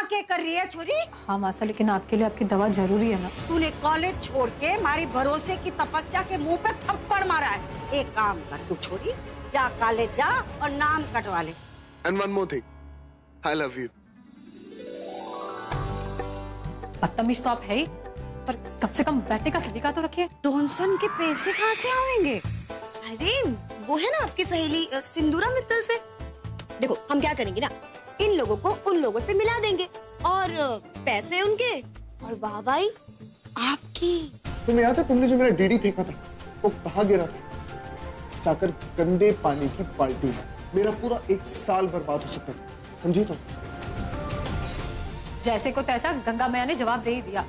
यहाँ क्या कर रही है छोरी? हाँ मासा, लेकिन आपके लिए आपकी दवा जरूरी है ना। तूने कॉलेज छोड़ के हमारी भरोसे की तपस्या के मुंह पे थप्पड़ मारा है। एक काम कर तू छोरी, जा कॉलेज जा और नाम कटवा ले। And one more thing, I love you. बदतमीज तो आप है ही, पर कम से कम बैठने का सलीका तो रखिए। डॉनसन के पैसे कहाँ से आएंगे? अरे वो है ना आपकी सहेली सिंदूरा मित्तल से। देखो हम क्या करेंगे ना, इन लोगों को उन लोगों से मिला देंगे और पैसे उनके और वाहवाही आपकी। तुम्हें याद है तुमने जो मेरा डीडी फेंका था वो कहाँ गिरा था? जाकर गंदे पानी की बाल्टी में। मेरा पूरा 1 साल बर्बाद हो सकता था, समझी? तो जैसे को तैसा गंगा मैया ने जवाब दे ही दिया।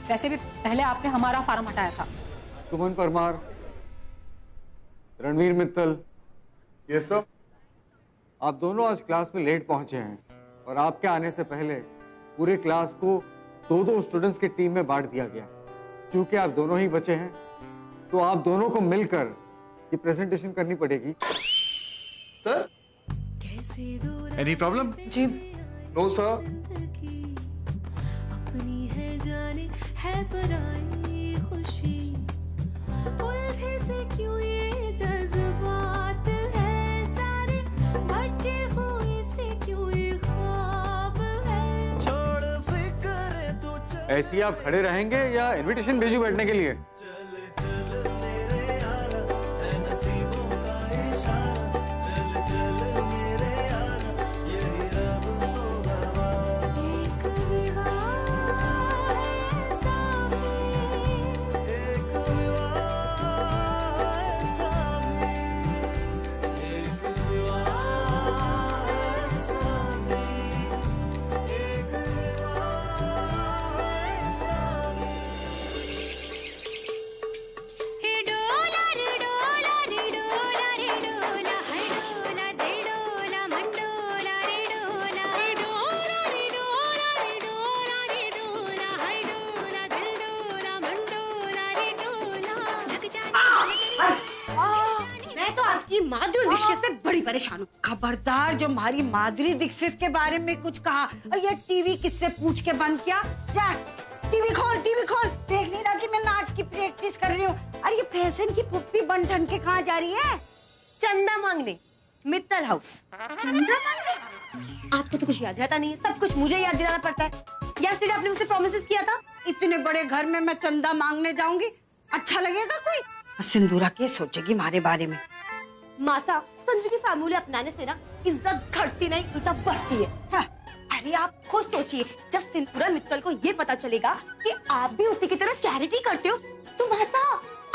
वैसे भी पहले आपने हमारा फार्म हटाया था। सुमन परमार, रणवीर मित्तल, यस सर। आप दोनों आज क्लास में लेट पहुंचे हैं और आपके आने से पहले पूरे क्लास को 2-2 स्टूडेंट्स की टीम में बांट दिया गया। क्योंकि आप दोनों ही बचे हैं तो आप दोनों को मिलकर ये प्रेजेंटेशन करनी पड़ेगी। सर? Any problem? जी नो सर। अपनी है जाने है पराई खुशी, उलझे से क्यों ये जज्बात है सारे, भटके हुए से क्यों ये ख्वाब है। छोड़ फिक्र तो ऐसे ही आप खड़े रहेंगे या इनविटेशन भेजूं बैठने के लिए? माधुरी दीक्षित से बड़ी परेशान हूँ। खबरदार जो हमारी माधुरी दीक्षित के बारे में कुछ कहा और ये टीवी किससे पूछ के बंद किया? जा टीवी खोल देख नहीं रहा कि मैं नाच की प्रैक्टिस कर रही हूँ। अरे ये फैशन की पुप्पी बन ठन के कहाँ जा रही है? चंदा मांगने मित्तल हाउस। चंदा मांगने? आपको तो कुछ याद रहता नहीं है, सब कुछ मुझे याद दिलाना पड़ता है। यस्टरडे आपने मुझसे प्रॉमिसेस किया था। इतने बड़े घर में मैं चंदा मांगने जाऊंगी? अच्छा लगेगा कोई? सिंदूरा क्या सोचेगी हमारे बारे में? मासा, संजू की फॉर्मूले अपनाने से ना इज्जत घटती नहीं उल्टा बढ़ती है। हाँ। अरे आप खुद सोचिए, जब सिंदूरा मित्तल को ये पता चलेगा कि आप भी उसी की तरह चैरिटी करते हो तो मासा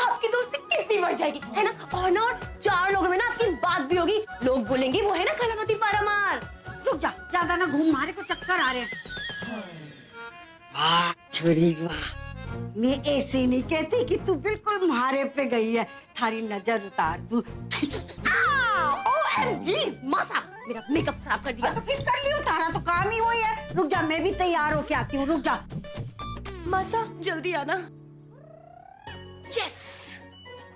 आपकी दोस्ती कितनी बढ़ जाएगी, है ना? और ना 4 लोगों में ना आपकी बात भी होगी। लोग बोलेंगे वो है ना कलावती परमार। रुक जा, ज्यादा ना घूम, मारे को चक्कर आ रहे हैं। वाह छोरी वाह, मैं ऐसे नहीं कहती कि तू बिल्कुल मारे पे गई है। थारी नजर उतार दूं। OMG, मासा मेरा मेकअप खराब कर दिया। तो फिर कर लियो, तारा तो काम ही वही है। रुक जा, मैं भी तैयार होके आती हूँ। रुक जा मासा, जल्दी आना। यस,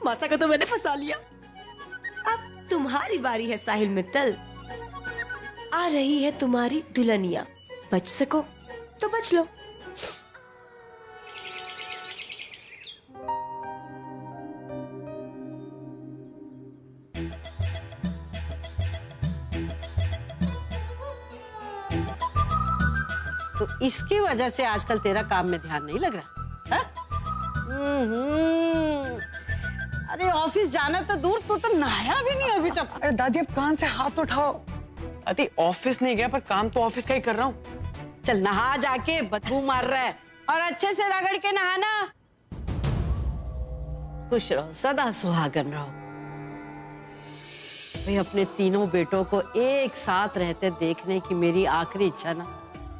मासा को तो मैंने फंसा लिया। अब तुम्हारी बारी है साहिल मित्तल। आ रही है तुम्हारी दुल्हनिया, बच सको तो बच लो। तो इसकी वजह से आजकल तेरा काम में ध्यान नहीं लग रहा है? अरे ऑफिस जाना तो दूर, तो नहाया भी नहीं अभी तक। अरे दादी अब कान से हाथ उठाओ। दादी ऑफिस नहीं गया पर काम तो ऑफिस का ही कर रहा हूँ। चल नहा, जाके बदबू मार रहा है और अच्छे से रगड़ के नहाना। खुश रहो, सदा सुहागन रहो। भाई अपने तीनों बेटों को एक साथ रहते देखने की मेरी आखिरी इच्छा ना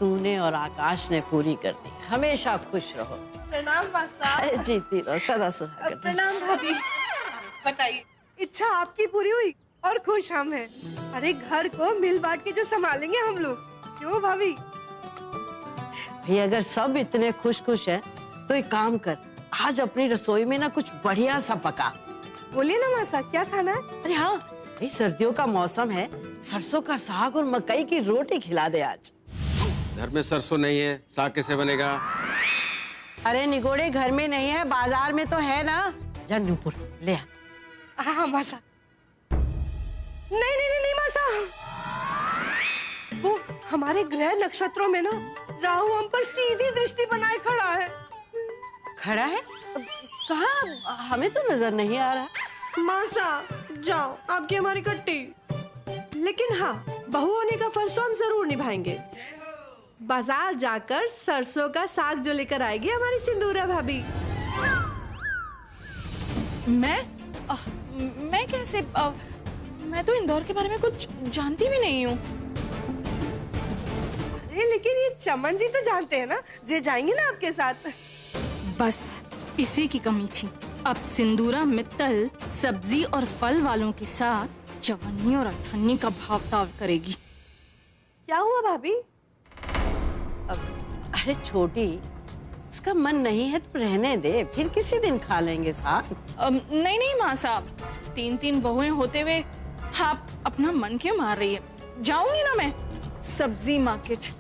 तूने और आकाश ने पूरी कर दी। हमेशा खुश रहो। प्रणाम मासा। जीती रहो, सदा सुहागन। प्रणाम भाभी। बताइए, इच्छा आपकी पूरी हुई और खुश हम हैं। अरे घर को मिल बांट के जो संभालेंगे हम लोग, क्यों भाभी? भाई अगर सब इतने खुश हैं तो एक काम कर, आज अपनी रसोई में ना कुछ बढ़िया सा पका। बोलिए ना मासा, क्या खाना है? अरे हाँ भाई, सर्दियों का मौसम है, सरसों का साग और मकई की रोटी खिला दे आज। घर में सरसों नहीं है, साग कैसे बनेगा? अरे निगोड़े घर में नहीं है, बाजार में तो है ना। जा नूपुर ले आ। हाँ मासा। नहीं नहीं नहीं मासा, वो हमारे ग्रह नक्षत्रों में ना राहु हम पर सीधी दृष्टि बनाए खड़ा है। खड़ा है? कहाँ? हमें तो नजर नहीं आ रहा। मासा जाओ, आपकी हमारी कट्टी। लेकिन हाँ, बहू होने का फर्ज तो हम जरूर निभाएंगे। बाजार जाकर सरसों का साग जो लेकर आएगी हमारी सिंदूरा भाभी। मैं कैसे? मैं तो इंदौर के बारे में कुछ जानती भी नहीं हूँ। अरे लेकिन ये चमन जी तो जानते हैं ना, जे जाएंगे ना आपके साथ। बस इसी की कमी थी। अब सिंदूरा मित्तल सब्जी और फल वालों के साथ चवन्नी और अठन्नी का भाव करेगी। क्या हुआ भाभी? अरे छोटी, उसका मन नहीं है तो रहने दे, फिर किसी दिन खा लेंगे साग। नहीं नहीं माँ साहब, 3 बहुएं होते हुए आप अपना मन क्यों मार रही है? जाऊंगी ना मैं सब्जी मार्केट।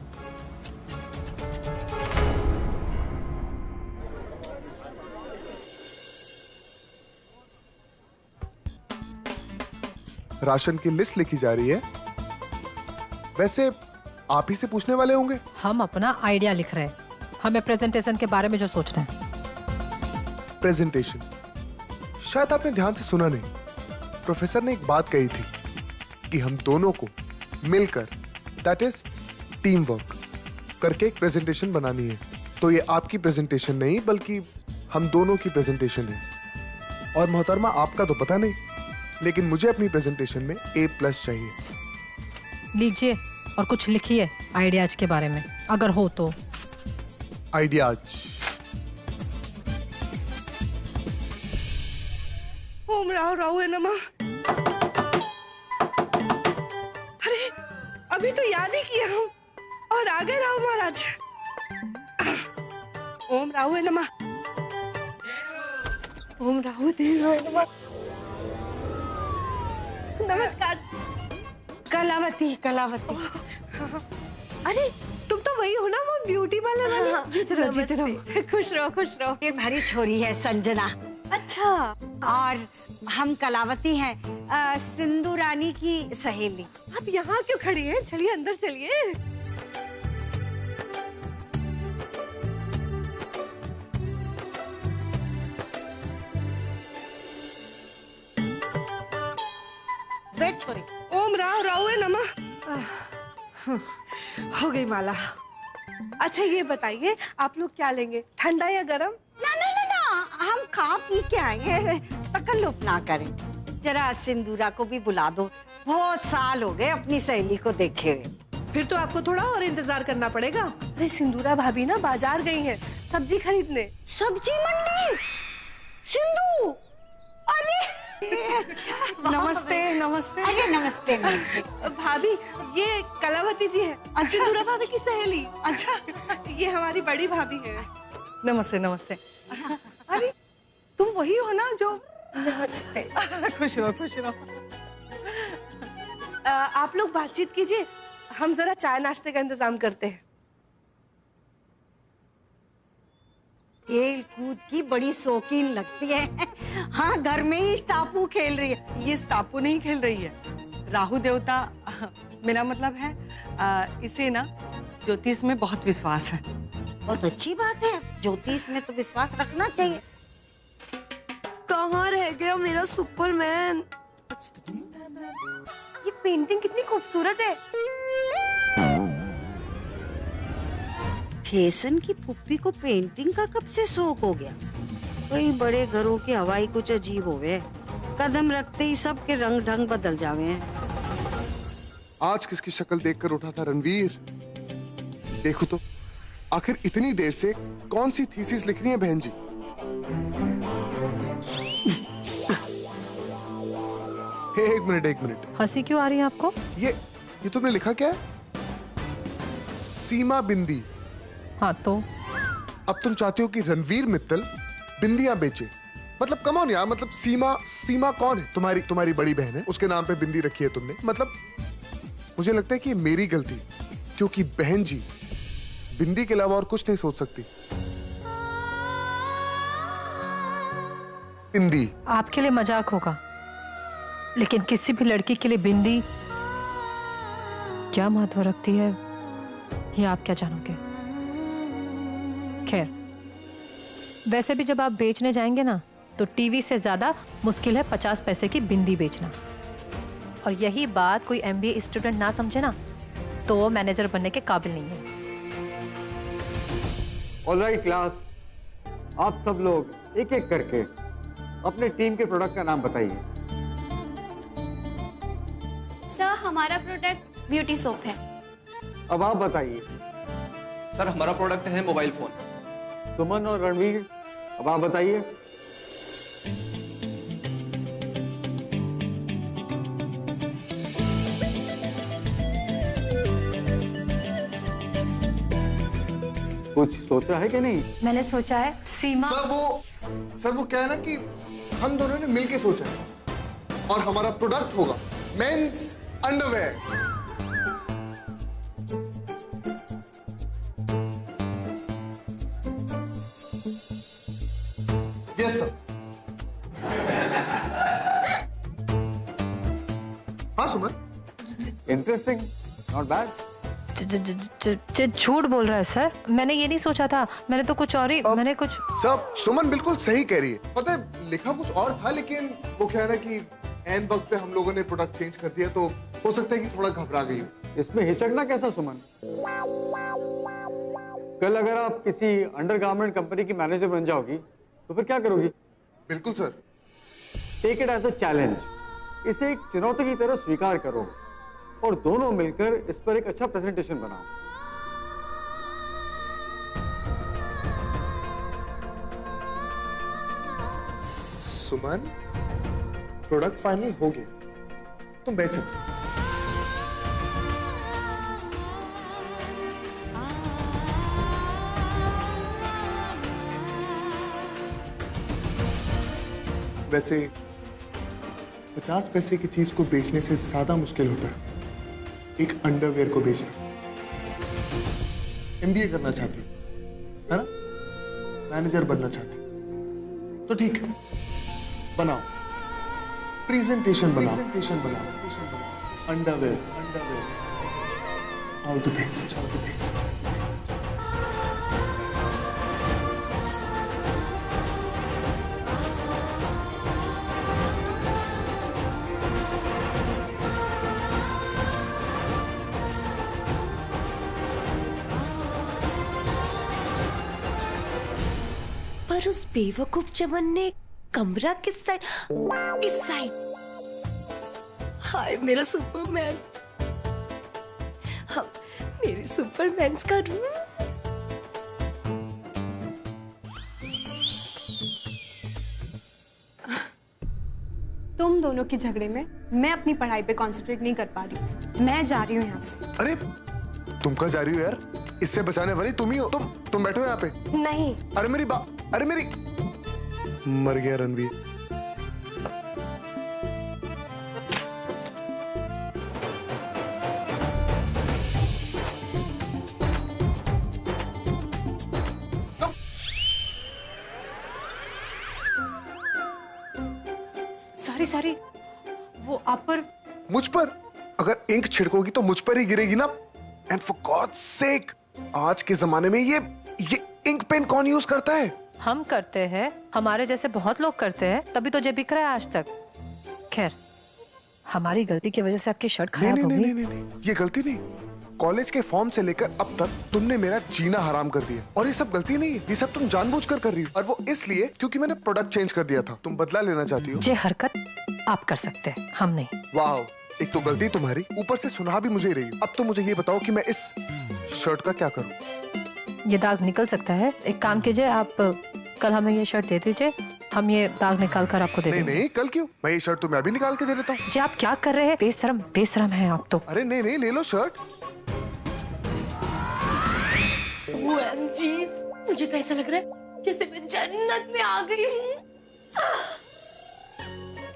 राशन की लिस्ट लिखी जा रही है। वैसे आप ही से पूछने वाले होंगे। हम अपना आइडिया लिख रहे हैं, हमें प्रेजेंटेशन के बारे में जो सोचना है। प्रेजेंटेशन? शायद आपने ध्यान से सुना नहीं। प्रोफेसर ने एक बात कही थी कि हम दोनों को मिलकर, दैट इज टीम वर्क करके एक प्रेजेंटेशन बनानी है। तो ये आपकी प्रेजेंटेशन नहीं बल्कि हम दोनों की प्रेजेंटेशन है। और मोहतरमा आपका तो पता नहीं, लेकिन मुझे अपनी प्रेजेंटेशन में A+ चाहिए। लीजिए और कुछ लिखिए आइडियाज के बारे में, अगर हो तो। आइडियाज? ओम राव राव है नमा। अरे अभी तो याद ही किया हम, और आ गए राव महाराज। ओम राव है नमा। ओम राव देव है नमा। नमस्कार। कलावती, कलावती। अरे तुम तो वही हो ना, वो ब्यूटी पार्लर वाली? जीत रहो, जीत रहो। खुश रहो, खुश रहो। ये हमारी छोरी है संजना। अच्छा। और हम कलावती हैं, सिंधु रानी की सहेली। आप यहाँ क्यों खड़ी हैं? चलिए अंदर चलिए। वेट छोरी। ओम राव राव है नमा। हो गई माला। अच्छा ये बताइए, आप लोग क्या लेंगे, ठंडा या गरम? ना ना ना ना, हम खा पी के आएंगे, तकल्लुफ ना करें। जरा सिंदूरा को भी बुला दो, बहुत साल हो गए अपनी सहेली को देखे हुए। फिर तो आपको थोड़ा और इंतजार करना पड़ेगा। अरे सिंदूरा भाभी ना बाजार गई हैं सब्जी खरीदने। सब्जी मंडी? सिंधु? अरे अच्छा। नमस्ते नमस्ते। अरे नमस्ते नमस्ते। भाभी ये कलावती जी है, सिंदूरा भाभी की सहेली। अच्छा ये हमारी बड़ी भाभी है। नमस्ते नमस्ते। अरे तुम वही हो ना जो? नमस्ते। खुश रहो, खुश रहो। आप लोग बातचीत कीजिए, हम जरा चाय नाश्ते का इंतजाम करते हैं। खेल कूद की बड़ी शौकीन लगती है। हाँ, घर में ही स्टापू खेल रही है। ये स्टापू नहीं खेल रही है, राहु देवता, मेरा मतलब है इसे ना ज्योतिष में बहुत विश्वास है। बहुत अच्छी बात है, ज्योतिष में तो विश्वास रखना चाहिए। कहाँ रह गया मेरा सुपरमैन? ये पेंटिंग कितनी खूबसूरत है। फैशन की पुप्पी को पेंटिंग का कब से शौक हो गया? कोई बड़े घरों की हवाई कुछ अजीब होवे, कदम रखते ही सबके रंग ढंग बदल जावे हैं। आज किसकी शक्ल देखकर उठा था रणवीर? देखो तो, आखिर इतनी देर से कौन सी थीसिस लिख रही है बहन जी? एक मिनट। हंसी क्यों आ रही है आपको? ये तुमने लिखा क्या है? सीमा बिंदी। हाँ तो? अब तुम चाहते हो कि रणवीर मित्तल बिंदियां बेचे? मतलब कम ऑन यार, मतलब सीमा कौन है? तुम्हारी बड़ी बहन है, उसके नाम पे बिंदी रखी है तुमने। मतलब मुझे लगता है कि ये मेरी गलती, क्योंकि बहन जी बिंदी के अलावा और कुछ नहीं सोच सकती। बिंदी आपके लिए मजाक होगा, लेकिन किसी भी लड़की के लिए बिंदी क्या महत्व रखती है ये आप क्या जानोगे। खैर, वैसे भी जब आप बेचने जाएंगे ना तो टीवी से ज्यादा मुश्किल है 50 पैसे की बिंदी बेचना। और यही बात कोई MBA स्टूडेंट ना समझे ना तो वो मैनेजर बनने के काबिल नहीं है। ऑलराइट क्लास, आप सब लोग एक एक करके अपने टीम के प्रोडक्ट का नाम बताइए। सर, हमारा प्रोडक्ट ब्यूटी सोप है। अब आप बताइए। सर, हमारा प्रोडक्ट है मोबाइल फोन। सुमन और रणवीर, अब आप बताइए। कुछ सोचा है कि नहीं? मैंने सोचा है सीमा। सर वो क्या है ना कि हम दोनों ने मिलके सोचा है और हमारा प्रोडक्ट होगा मेंस अंडरवेयर। Yes sir. हाँ सुमन, इंटरेस्टिंग, नॉट बैड। झूठ बोल रहा है सर, मैंने ये नहीं सोचा था। मैंने तो कुछ और ही मैंने कुछ। सब सुमन बिल्कुल सही कह रही है। पता है लिखा कुछ और था, लेकिन वो क्या है ना कि एन वक्त पे हम लोगों ने प्रोडक्ट चेंज कर दिया, तो हो सकता है कि थोड़ा घबरा गई हो। इसमें हिचकना कैसा सुमन? कल अगर आप किसी अंडरगारमेंट कंपनी की मैनेजर बन जाओगी तो फिर क्या करोगी? बिल्कुल sir. Take it as a challenge, इसे एक चुनौती की तरह स्वीकार करो और दोनों मिलकर इस पर एक अच्छा प्रेजेंटेशन बनाओ। सुमन, प्रोडक्ट फाइनल हो गया, तुम बैठ सकते हो। वैसे 50 पैसे की चीज को बेचने से ज्यादा मुश्किल होता है एक अंडरवेयर को बेचना। MBA करना चाहती है ना, मैनेजर बनना चाहती, तो ठीक है, बनाओ प्रेजेंटेशन, बनाओ underwear. All the best, all the best. पर उस बेवकूफ चमन ने कमरा किस साइड? इस साइड। हाय मेरा सुपरमैन, हाँ मेरे सुपरमैन का रूम। तुम दोनों के झगड़े में मैं अपनी पढ़ाई पे कंसंट्रेट नहीं कर पा रही हूँ। मैं जा रही हूँ यहाँ से। अरे तुम कहाँ जा रही हो यार? इससे बचाने वाली तुम ही हो। तुम बैठो यहाँ पे। नहीं। अरे मेरी मर गया रणवीर। सारी वो आप पर। मुझ पर? अगर इंक छिड़कोगी तो मुझ पर ही गिरेगी ना। एंड फॉर गॉड्स सेक, आज के जमाने में ये इंक पेन कौन यूज करता है? हम करते हैं, हमारे जैसे बहुत लोग करते हैं, तभी तो ये बिक रहा है आज तक। खैर, हमारी गलती की वजह से आपकी शर्ट खराब हो गई। नहीं, ये गलती नहीं। कॉलेज के फॉर्म से लेकर अब तक तुमने मेरा जीना हराम कर दिया, और ये सब गलती नहीं है, ये सब तुम जानबूझकर कर रही हो, और वो इसलिए क्योंकि मैंने प्रोडक्ट चेंज कर दिया था। तुम बदला लेना चाहती हो। ये हरकत आप कर सकते हैं, हम नहीं। वाह, एक तो गलती तुम्हारी, ऊपर से सुना भी मुझे रही हो। अब तो मुझे ये बताओ कि मैं इस शर्ट का क्या करूं? ये दाग निकल सकता है। एक काम कीजिए, आप कल हमें ये शर्ट दे दीजिए, हम ये दाग निकाल कर आपको दे देंगे। नहीं, कल क्यों? मैं ये शर्ट तुम्हें अभी निकाल के दे देता हूँ। जी आप क्या कर रहे हैं? बेशरम हैं आप तो। अरे नहीं, ले लो शर्ट। OMG, मुझे तो ऐसा लग रहा है जैसे मैं जन्नत में आ गई हूँ।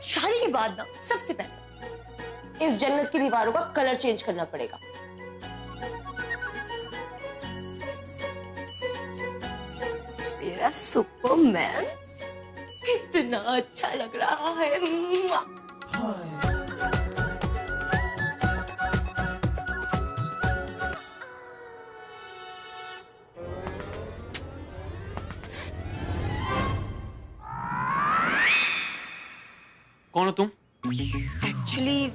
शादी के बाद ना सबसे पहले इस जन्नत की दीवारों का कलर चेंज करना पड़ेगा। मेरा सुपरमैन कितना अच्छा लग रहा है। कौन हो तुम? एक्चुअली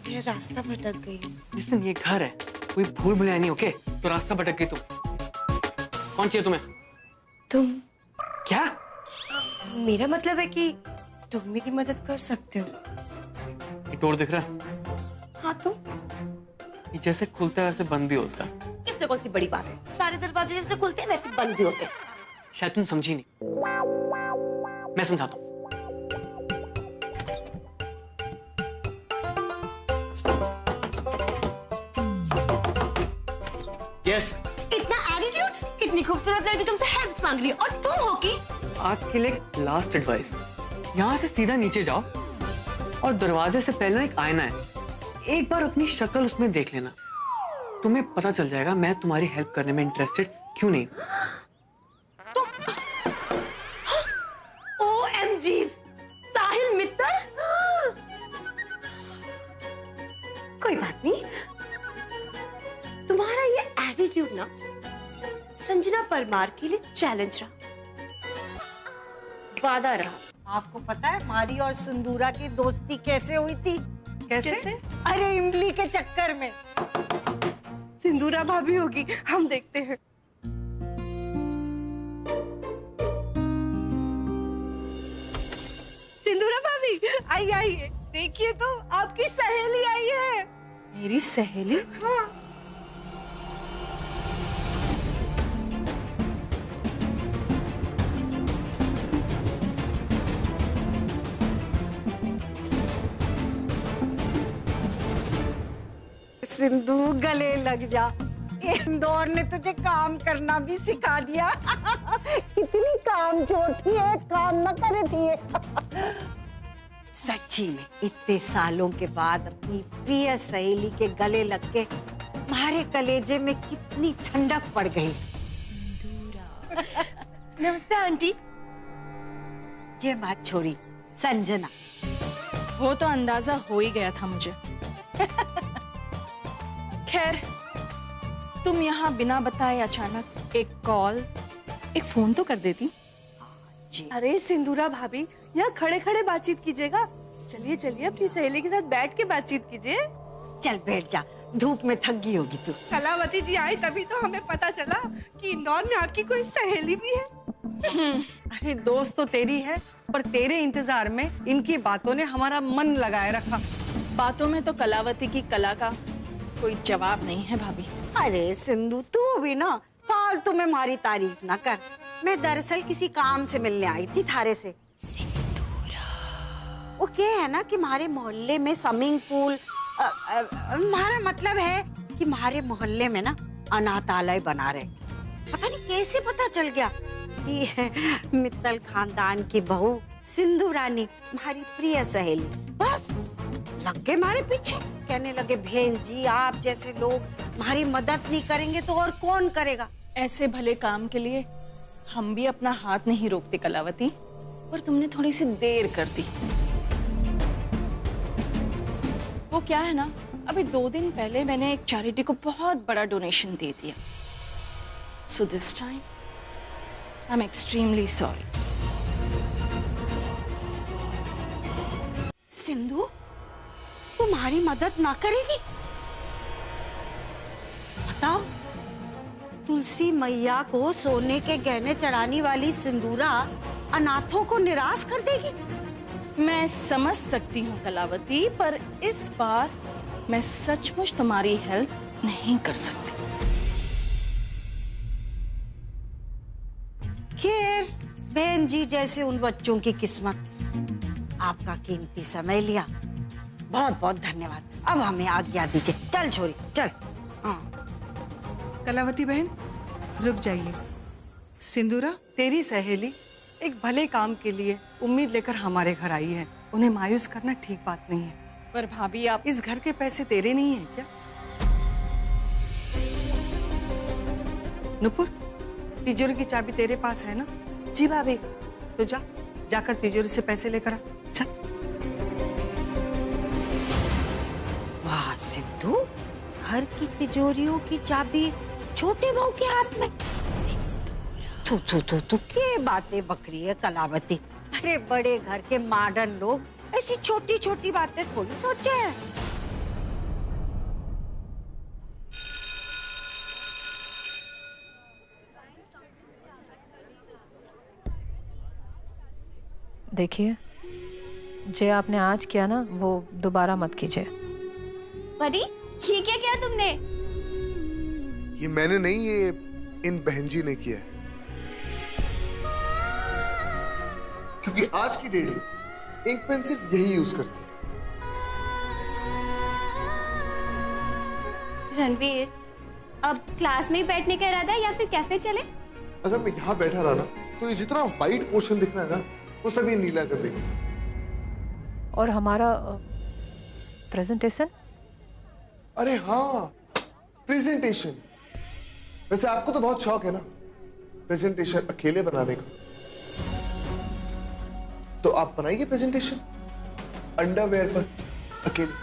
मैं रास्ता भटक गई। लिसन, ये घर है, कोई भूल भुलैया नहीं। ओके, तो रास्ता भटक गई तुम। कौन चाहिए तुम्हें? तुम। क्या? मेरा मतलब है कि तुम मेरी मदद कर सकते हो। ये डोर दिख रहा है? हाँ, तुम। ये जैसे खुलता है वैसे बंद भी होता है। इसमें कौन सी बड़ी बात है? सारे दरवाजे जैसे खुलते हैं वैसे बंद भी होते हैं। शायद तुम समझी नहीं, मैं समझाता हूँ। Yes. इतना एटीट्यूड, इतनी खूबसूरत लड़की तुमसे हेल्प मांग रही है और तुम हो कि? आज के लिए लास्ट एडवाइस, यहाँ से सीधा नीचे जाओ और दरवाजे से पहले ना एक आईना है, एक बार अपनी शक्ल उसमें देख लेना, तुम्हें पता चल जाएगा मैं तुम्हारी हेल्प करने में इंटरेस्टेड क्यों नहीं। OMG, साहिल मित्तल। कोई बात नहीं, तुम्हारा ये एटीट्यूड ना संजना परमार के लिए चैलेंज रहा, वादा रहा। आपको पता है मारी और सिंदूरा की दोस्ती कैसे हुई थी? कैसे? अरे इमली के चक्कर में। सिंदूरा भाभी होगी, हम देखते हैं। सिंदूरा भाभी आइए आइए, देखिए तो आपकी सहेली आई है। मेरी सहेली? हाँ। सिंधु गले लग जा, इंदौर ने तुझे काम करना भी सिखा दिया। कितनी काम चोर थी, एक काम न करे थी। सच्ची में इतने सालों के बाद अपनी प्रिय सहेली के गले लग के हमारे कलेजे में कितनी ठंडक पड़ गई। नमस्ते आंटी। जे बात छोड़ी संजना। वो तो अंदाजा हो ही गया था मुझे। खैर, तुम यहाँ बिना बताए अचानक एक कॉल, एक फोन तो कर देती। अरे सिंदूरा भाभी, यहाँ खड़े खड़े बातचीत कीजिएगा। चलिए चलिए, अपनी सहेली के साथ बैठ के बातचीत कीजिए। चल बैठ जा, धूप में थक गई होगी तू। कलावती जी आई तभी तो हमें पता चला कि इंदौर में आपकी कोई सहेली भी है। अरे दोस्त तो तेरी है, पर तेरे इंतजार में इनकी बातों ने हमारा मन लगाए रखा। बातों में तो कलावती की कला का कोई जवाब नहीं है भाभी। अरे सिंधु, तू भी ना फालतू में हमारी तारीफ ना कर। मैं दरअसल किसी काम से मिलने आई थी थारे से। वो क्या है ना कि हमारे मोहल्ले में स्विमिंग पूल, हमारा मतलब है कि हमारे मोहल्ले में ना अनाथालय बना रहे। पता नहीं कैसे पता चल गया कि मित्तल खानदान की बहू सिंधु रानी हमारी प्रिय सहेली, बस लग गए हमारे पीछे। कहने लगे बहन जी, आप जैसे लोग हमारी मदद नहीं करेंगे तो और कौन करेगा। ऐसे भले काम के लिए हम भी अपना हाथ नहीं रोकते कलावती, पर तुमने थोड़ी सी देर कर दी। वो क्या है ना, अभी 2 दिन पहले मैंने एक चैरिटी को बहुत बड़ा डोनेशन दे दिया। So this time I am extremely sorry. Sindhu, तुम्हारी मदद ना करेगी? बताओ, तुलसी मैया को सोने के गहने चढ़ाने वाली सिंदूरा अनाथों को निराश कर देगी? मैं समझ सकती हूँ कलावती, पर इस बार मैं सचमुच तुम्हारी हेल्प नहीं कर सकती। खैर, बहन जी जैसे उन बच्चों की किस्मत। आपका कीमती समय लिया, बहुत बहुत धन्यवाद। अब हमें आज्ञा दीजिए। चल छोरी चल। हाँ। कलावती बहन रुक जाइए। सिंदूरा, तेरी सहेली एक भले काम के लिए उम्मीद लेकर हमारे घर आई है, उन्हें मायूस करना ठीक बात नहीं है। पर भाभी, आप इस घर के पैसे तेरे नहीं है क्या? नुपुर, तिजोरी की चाबी तेरे पास है ना? जी भाभी। तो जाकर तिजोरी से पैसे लेकर आ। चल। वाह सिंधु, घर की तिजोरियों की चाबी छोटे बहू के हाथ में। तू क्या बातें बकरी है कलावती। अरे बड़े घर के मॉडर्न लोग ऐसी छोटी छोटी बातें थोड़ी सोचे हैं। देखिए, जे आपने आज किया ना वो दोबारा मत कीजिए। परी, ये क्या किया तुमने? ये मैंने नहीं, ये इन बहन जी ने किया है। क्योंकि आज की डेट में इंक पेन सिर्फ यही यूज करती है। रणवीर, अब क्लास में ही बैठने का इरादा है या फिर कैफे चले? अगर मैं यहाँ बैठा रहा ना तो ये जितना वाइट पोर्शन दिखना है ना वो सभी नीला कर देंगे। और हमारा प्रेजेंटेशन? अरे हाँ, प्रेजेंटेशन। वैसे आपको तो बहुत शौक है ना प्रेजेंटेशन अकेले बनाने का, तो आप बनाइए प्रेजेंटेशन अंडरवेयर पर अकेले।